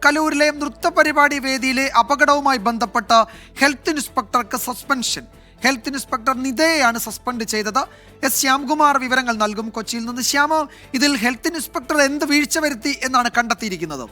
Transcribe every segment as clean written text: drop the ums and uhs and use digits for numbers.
കലൂരിലെ നൃത്തപരിപാടി വേദിയിലെ അപകടവുമായി ബന്ധപ്പെട്ട ഹെൽത്ത് ഇൻസ്പെക്ടർക്ക് സസ്പെൻഷൻ. ഹെൽത്ത് ഇൻസ്പെക്ടർ നിതയെയാണ് സസ്പെൻഡ് ചെയ്തത്. എസ് ശ്യാംകുമാർ വിവരങ്ങൾ നൽകും കൊച്ചിയിൽ നിന്ന്. ശ്യാമ, ഇതിൽ ഹെൽത്ത് ഇൻസ്പെക്ടർ എന്ത് വീഴ്ച വരുത്തി എന്നാണ് കണ്ടെത്തിയിരിക്കുന്നത്?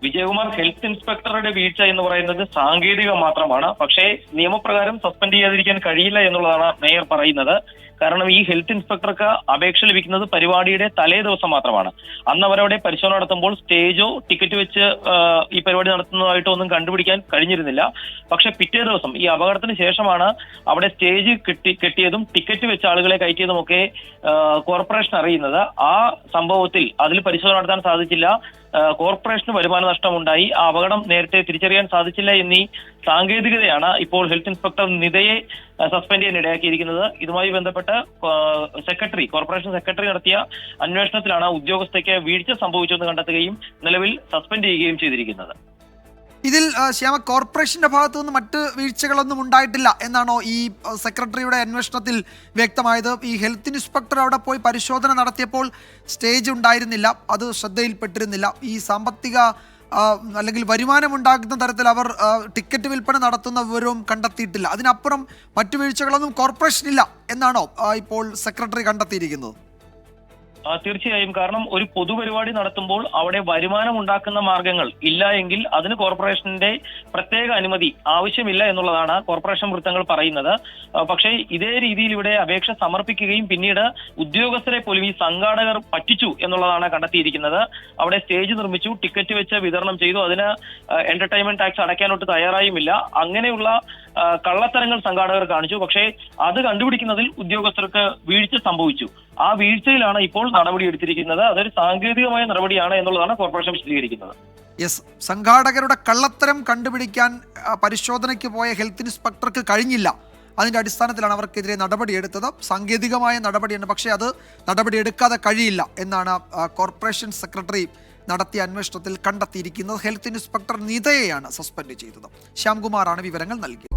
വിജയകുമാർ, ഹെൽത്ത് ഇൻസ്പെക്ടറുടെ വീഴ്ച എന്ന് പറയുന്നത് സാങ്കേതികം മാത്രമാണ്. പക്ഷേ നിയമപ്രകാരം സസ്പെൻഡ് ചെയ്യാതിരിക്കാൻ കഴിയില്ല എന്നുള്ളതാണ് മേയർ പറയുന്നത്. കാരണം ഈ ഹെൽത്ത് ഇൻസ്പെക്ടർക്ക് അപേക്ഷ ലഭിക്കുന്നത് പരിപാടിയുടെ തലേ ദിവസം മാത്രമാണ്. അന്ന് അവരവിടെ പരിശോധന നടത്തുമ്പോൾ സ്റ്റേജോ ടിക്കറ്റ് വെച്ച് ഈ പരിപാടി നടത്തുന്നതായിട്ടോ ഒന്നും കണ്ടുപിടിക്കാൻ കഴിഞ്ഞിരുന്നില്ല. പക്ഷെ പിറ്റേ ദിവസം ഈ അപകടത്തിന് ശേഷമാണ് അവിടെ സ്റ്റേജ് കെട്ടിയതും ടിക്കറ്റ് വെച്ച ആളുകളെ കയറ്റിയതും ഒക്കെ കോർപ്പറേഷൻ അറിയുന്നത്. ആ സംഭവത്തിൽ അതിൽ പരിശോധന നടത്താൻ സാധിച്ചില്ല. കോർപ്പറേഷന് വരുമാന നഷ്ടമുണ്ടായി. ആ അപകടം നേരത്തെ തിരിച്ചറിയാൻ സാധിച്ചില്ല എന്നീ സാങ്കേതികതയാണ് ഇപ്പോൾ ഹെൽത്ത് ഇൻസ്പെക്ടർ നിതയെ സസ്പെൻഡ് ചെയ്യാൻ ഇടയാക്കിയിരിക്കുന്നത്. ഇതുമായി ബന്ധപ്പെട്ട് കോർപ്പറേഷൻ സെക്രട്ടറി നടത്തിയ അന്വേഷണത്തിലാണ് ഉദ്യോഗസ്ഥയ്ക്ക് വീഴ്ച സംഭവിച്ചെന്ന് കണ്ടെത്തുകയും നിലവിൽ സസ്പെൻഡ് ചെയ്യുകയും ചെയ്തിരിക്കുന്നത്. ഇതിൽ ശ്യാമ, കോർപ്പറേഷന്റെ ഭാഗത്തു നിന്ന് മറ്റ് വീഴ്ചകളൊന്നും ഉണ്ടായിട്ടില്ല എന്നാണോ ഈ സെക്രട്ടറിയുടെ അന്വേഷണത്തിൽ വ്യക്തമായത്? ഈ ഹെൽത്ത് ഇൻസ്പെക്ടർ അവിടെ പോയി പരിശോധന നടത്തിയപ്പോൾ സ്റ്റേജ് ഉണ്ടായിരുന്നില്ല, അത് ശ്രദ്ധയിൽപ്പെട്ടിരുന്നില്ല. ഈ സാമ്പത്തിക അല്ലെങ്കിൽ വരുമാനം ഉണ്ടാക്കുന്ന തരത്തിൽ അവർ ടിക്കറ്റ് വിൽപ്പന നടത്തുന്ന വിവരവും കണ്ടെത്തിയിട്ടില്ല. അതിനപ്പുറം മറ്റു വീഴ്ചകളൊന്നും കോർപ്പറേഷനില്ല എന്നാണോ ഇപ്പോൾ സെക്രട്ടറി കണ്ടെത്തിയിരിക്കുന്നത്? തീർച്ചയായും. കാരണം ഒരു പൊതുപരിപാടി നടത്തുമ്പോൾ അവിടെ വരുമാനം ഉണ്ടാക്കുന്ന മാർഗങ്ങൾ ഇല്ല എങ്കിൽ അതിന് കോർപ്പറേഷന്റെ പ്രത്യേക അനുമതി ആവശ്യമില്ല എന്നുള്ളതാണ് കോർപ്പറേഷൻ വൃത്തങ്ങൾ പറയുന്നത്. പക്ഷേ ഇതേ രീതിയിൽ ഇവിടെ അപേക്ഷ സമർപ്പിക്കുകയും പിന്നീട് ഉദ്യോഗസ്ഥരെ പോലും ഈ സംഘാടകർ പറ്റിച്ചു എന്നുള്ളതാണ് കണ്ടെത്തിയിരിക്കുന്നത്. അവിടെ സ്റ്റേജ് നിർമ്മിച്ചു, ടിക്കറ്റ് വെച്ച് വിതരണം ചെയ്തു, അതിന് എന്റർടൈൻമെന്റ് ടാക്സ് അടയ്ക്കാനൊട്ട് തയ്യാറായുമില്ല. അങ്ങനെയുള്ള കള്ളത്തരങ്ങൾ സംഘാടകർ കാണിച്ചു. പക്ഷേ അത് കണ്ടുപിടിക്കുന്നതിൽ ഉദ്യോഗസ്ഥർക്ക് വീഴ്ച സംഭവിച്ചു. ആ വീഴ്ചയിലാണ് ഇപ്പോൾ നടപടി എടുത്തിരിക്കുന്നത്. അതൊരു സാങ്കേതികമായ നടപടിയാണ് എന്നുള്ളതാണ് കോർപ്പറേഷൻ വിശദീകരിക്കുന്നത്. യെസ്, സംഘാടകരുടെ കള്ളത്തരം കണ്ടുപിടിക്കാൻ പരിശോധനയ്ക്ക് പോയ ഹെൽത്ത് ഇൻസ്പെക്ടർക്ക് കഴിഞ്ഞില്ല. അതിന്റെ അടിസ്ഥാനത്തിലാണ് അവർക്കെതിരെ നടപടിയെടുത്തത്. സാങ്കേതികമായ നടപടിയാണ്, പക്ഷേ അത് നടപടിയെടുക്കാതെ കഴിയില്ല എന്നാണ് കോർപ്പറേഷൻ സെക്രട്ടറി നടത്തിയ അന്വേഷണത്തിൽ കണ്ടെത്തിയിരിക്കുന്നത്. ഹെൽത്ത് ഇൻസ്പെക്ടർ നിതയെയാണ് സസ്പെൻഡ് ചെയ്തത്. ശ്യാംകുമാറാണ് വിവരങ്ങൾ നൽകിയത്.